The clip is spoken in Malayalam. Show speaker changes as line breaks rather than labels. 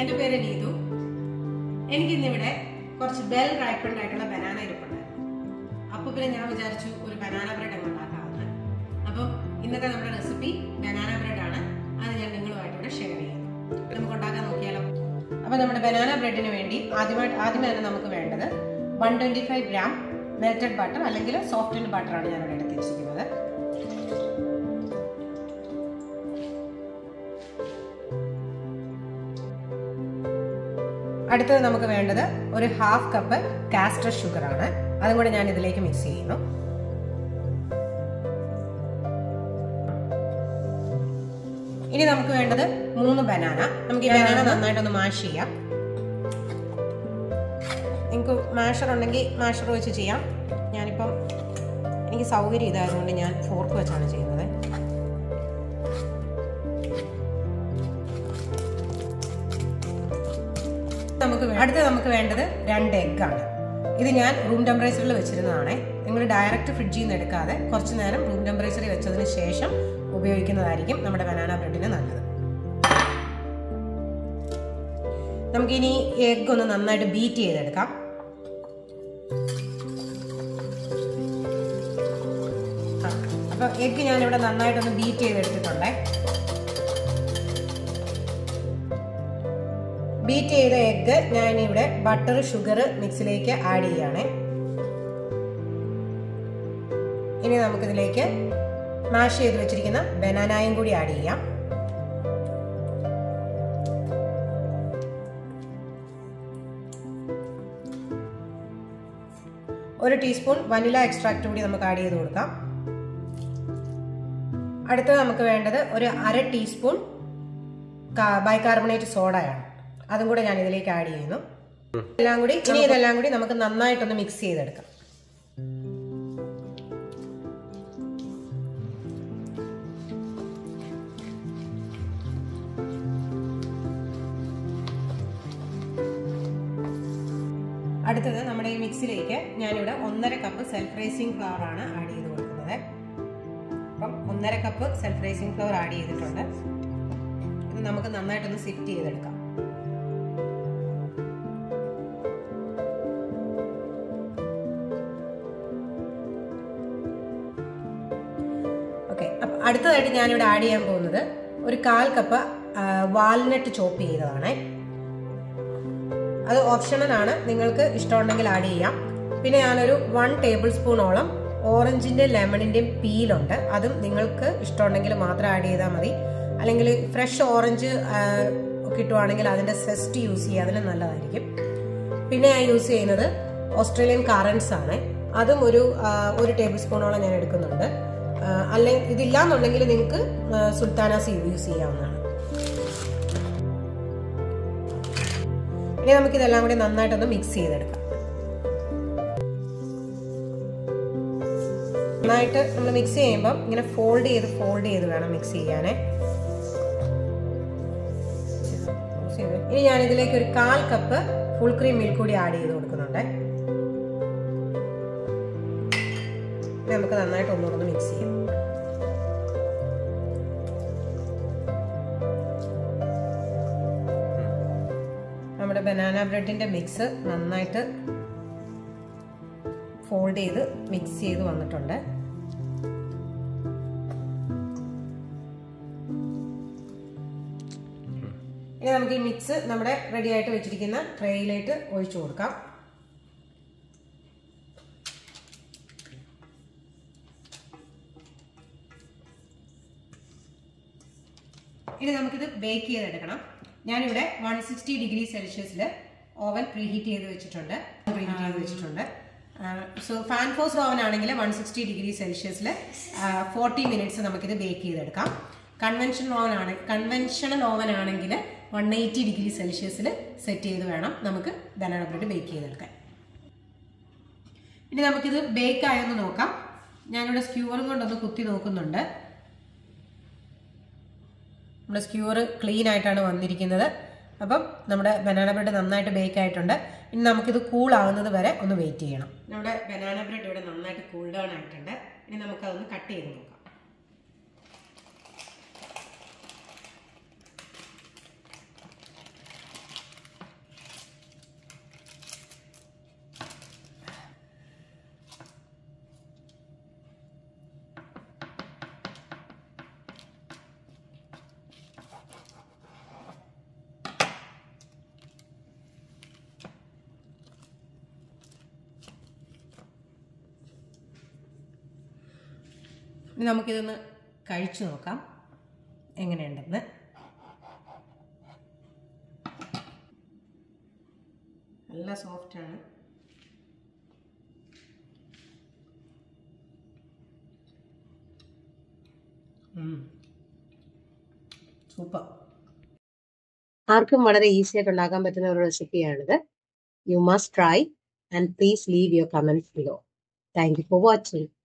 എൻ്റെ പേര് നീതു. എനിക്കിന്നിവിടെ കുറച്ച് വെൽ റൈപ്പൻഡ് ആയിട്ടുള്ള ബനാന ഇരിപ്പുണ്ട്. അപ്പോൾ പിന്നെ ഞാൻ വിചാരിച്ചു ഒരു ബനാന ബ്രെഡ് അങ്ങ് ഉണ്ടാക്കാമെന്ന്. അപ്പോൾ ഇന്നത്തെ നമ്മുടെ റെസിപ്പി ബനാന ബ്രെഡ് ആണ്. അത് ഞാൻ നിങ്ങളുമായിട്ട് ഇവിടെ ഷെയർ ചെയ്യുന്നു. നമുക്ക് ഉണ്ടാക്കാൻ നോക്കിയാലോ? അപ്പോൾ നമ്മുടെ ബനാന ബ്രെഡിന് വേണ്ടി ആദ്യമേ തന്നെ നമുക്ക് വേണ്ടത് 125 ഗ്രാം മെൽറ്റഡ് ബട്ടർ അല്ലെങ്കിൽ സോഫ്റ്റൻഡ് ബട്ടറാണ് ഞാനിവിടെ എടുത്ത് വെച്ചിരിക്കുന്നത്. അടുത്തത് നമുക്ക് വേണ്ടത് ഒരു 1/2 കപ്പ് കാസ്റ്റർ ഷുഗർ ആണ്. അതും കൂടെ ഞാൻ ഇതിലേക്ക് മിക്സ് ചെയ്യുന്നു. ഇനി നമുക്ക് വേണ്ടത് 3 ബനാന. നമുക്ക് ഈ ബനാന നന്നായിട്ടൊന്ന് മാഷ് ചെയ്യാം. നിങ്ങൾക്ക് മാഷർ ഉണ്ടെങ്കിൽ മാഷർ വെച്ച് ചെയ്യാം. ഞാനിപ്പം എനിക്ക് സൗകര്യം ഇതായതുകൊണ്ട് ഞാൻ ഫോർക്ക് വെച്ചാണ് ചെയ്യുന്നത്. അടുത്ത് നമുക്ക് വേണ്ടത് 2 എഗ്ഗാണ്. ഇത് ഞാൻ റൂം ടെമ്പറേച്ചറിൽ വെച്ചിരുന്നതാണ്. നിങ്ങൾ ഡയറക്റ്റ് ഫ്രിഡ്ജിൽ നിന്ന് എടുക്കാതെ കുറച്ച് നേരം റൂം ടെമ്പറേച്ചറിൽ വെച്ചതിന് ശേഷം ഉപയോഗിക്കുന്നതായിരിക്കും നമ്മുടെ ബനാന ബ്രെഡിന് നല്ലത്. നമുക്കിനി എഗ്ഗ് ഒന്ന് നന്നായിട്ട് ബീറ്റ് ചെയ്തെടുക്കാം. അപ്പൊ എഗ്ഗ് ഞാനിവിടെ നന്നായിട്ടൊന്ന് ബീറ്റ് ചെയ്തെടുത്തിട്ടുണ്ടേ. ബീറ്റ് ചെയ്ത എഗ്ഗ് ഞാനിവിടെ ബട്ടർ ഷുഗർ മിക്സിലേക്ക് ആഡ് ചെയ്യാണ്. ഇനി നമുക്കിതിലേക്ക് മാഷ് ചെയ്ത് വെച്ചിരിക്കുന്ന ബനാനയും കൂടി ആഡ് ചെയ്യാം. ഒരു ടീസ്പൂൺ വനില എക്സ്ട്രാക്ട് കൂടി നമുക്ക് ആഡ് ചെയ്ത് കൊടുക്കാം. അടുത്തത് നമുക്ക് വേണ്ടത് ഒരു 1/2 ടീസ്പൂൺ ബൈകാർബണേറ്റ് സോഡയാണ്. അതും കൂടെ ഞാൻ ഇതിലേക്ക് ആഡ് ചെയ്യുന്നു. ഇതെല്ലാം കൂടി നമുക്ക് നന്നായിട്ടൊന്ന് മിക്സ് ചെയ്തെടുക്കാം. അടുത്തത് നമ്മുടെ ഈ മിക്സിലേക്ക് ഞാനിവിടെ 1.5 കപ്പ് സെൽഫ് റൈസിംഗ് ഫ്ലവർ ആണ് ആഡ് ചെയ്ത് കൊടുക്കുന്നത്. അപ്പം 1.5 cup self rising flower add ചെയ്തിട്ടുണ്ട്. ഇത് നമുക്ക് നന്നായിട്ടൊന്ന് സിഫ്റ്റ് ചെയ്തെടുക്കാം. അടുത്തതായിട്ട് ഞാനിവിടെ ആഡ് ചെയ്യാൻ പോകുന്നത് ഒരു 1/4 കപ്പ് വാൽനട്ട് ചോപ്പ് ചെയ്തതാണ്. അത് ഓപ്ഷണൽ ആണ്, നിങ്ങൾക്ക് ഇഷ്ടമുണ്ടെങ്കിൽ ആഡ് ചെയ്യാം. പിന്നെ ഞാനൊരു 1 ടേബിൾ സ്പൂണോളം ഓറഞ്ചിന്റെ ലെമണിന്റെയും പീലുണ്ട്. അതും നിങ്ങൾക്ക് ഇഷ്ടമുണ്ടെങ്കിൽ മാത്രം ആഡ് ചെയ്താൽ മതി. അല്ലെങ്കിൽ ഫ്രഷ് ഓറഞ്ച് കിട്ടുവാണെങ്കിൽ അതിന്റെ സെസ്റ്റ് യൂസ് ചെയ്യുക, അതിന് നല്ലതായിരിക്കും. പിന്നെ ഞാൻ യൂസ് ചെയ്യുന്നത് ഓസ്ട്രേലിയൻ കറൻസ് ആണ്. അതും ഒരു ടേബിൾ സ്പൂണോളം ഞാൻ എടുക്കുന്നുണ്ട്. അല്ലെങ്കിൽ ഇതില്ലാന്നുണ്ടെങ്കിൽ നിങ്ങൾക്ക് സുൽത്താനാസ് യൂസ് ചെയ്യാവുന്നതാണ്. ഇനി നമുക്കിതെല്ലാം കൂടി നന്നായിട്ടൊന്ന് മിക്സ് ചെയ്തെടുക്കാം. നന്നായിട്ട് നമ്മൾ മിക്സ് ചെയ്യുമ്പോൾ ഇങ്ങനെ ഫോൾഡ് ചെയ്ത് വേണം മിക്സ് ചെയ്യാനേ. ഇനി ഞാൻ ഇതിലേക്ക് ഒരു 1/4 കപ്പ് ഫുൾ ക്രീം മിൽക്ക് കൂടി ആഡ് ചെയ്ത് കൊടുക്കുന്നുണ്ട്. നമുക്ക് നന്നായിട്ട് ഒന്നുകൂടെ മിക്സ് ചെയ്യാം. നമ്മുടെ ബനാന ബ്രെഡിന്റെ മിക്സ് നന്നായിട്ട് ഫോൾഡ് ചെയ്ത് മിക്സ് ചെയ്ത് വന്നിട്ടുണ്ട്. ഇനി നമുക്ക് ഈ മിക്സ് നമ്മുടെ റെഡി ആയിട്ട് വെച്ചിരിക്കുന്ന ട്രേയിലേക്ക് ഒഴിച്ചു കൊടുക്കാം. ഇനി നമുക്കിത് ബേക്ക് ചെയ്തെടുക്കണം. ഞാനിവിടെ 160 ഡിഗ്രി സെൽഷ്യസിൽ ഓവൻ പ്രീഹീറ്റ് ചെയ്ത് വെച്ചിട്ടുണ്ട്. സോ ഫാൻ ഫോഴ്സ്ഡ് ഓവൻ ആണെങ്കിൽ 160 ഡിഗ്രി സെൽഷ്യസിൽ 40 മിനിറ്റ്സ് നമുക്കിത് ബേക്ക് ചെയ്തെടുക്കാം. കൺവെൻഷണൽ ഓവൻ ആണെങ്കിൽ 180 ഡിഗ്രി സെൽഷ്യസിൽ സെറ്റ് ചെയ്ത് വേണം നമുക്ക് ബനാന ബ്രെഡ് ബേക്ക് ചെയ്തെടുക്കാൻ. ഇനി നമുക്കിത് ബേക്ക് ആയെന്ന് നോക്കാം. ഞാനിവിടെ സ്ക്യൂവറും കൊണ്ടൊന്ന് കുത്തി നോക്കുന്നുണ്ട്. നമ്മുടെ സ്ക്യൂർ ക്ലീൻ ആയിട്ടാണ് വന്നിരിക്കുന്നത്. അപ്പം നമ്മുടെ ബനാന ബ്രെഡ് നന്നായിട്ട് ബേക്ക് ആയിട്ടുണ്ട്. ഇനി നമുക്കിത് കൂൾ ആവുന്നത് വരെ ഒന്ന് വെയിറ്റ് ചെയ്യണം. നമ്മുടെ ബനാന ബ്രെഡ് ഇവിടെ നന്നായിട്ട് കൂൾ ഡൗൺ ആയിട്ടുണ്ട്. ഇനി നമുക്കതൊന്ന് കട്ട് ചെയ്ത് നോക്കാം. ഇനി നമുക്കിതൊന്ന് കഴിച്ചു നോക്കാം എങ്ങനെയുണ്ടെന്ന്. നല്ല സോഫ്റ്റാണ്. സൂപ്പർ. ആർക്കും വളരെ ഈസി ആയിട്ട് ഉണ്ടാക്കാൻ പറ്റുന്ന ഒരു റെസിപ്പിയാണിത്. You must try and please leave your comments below. Thank you for watching.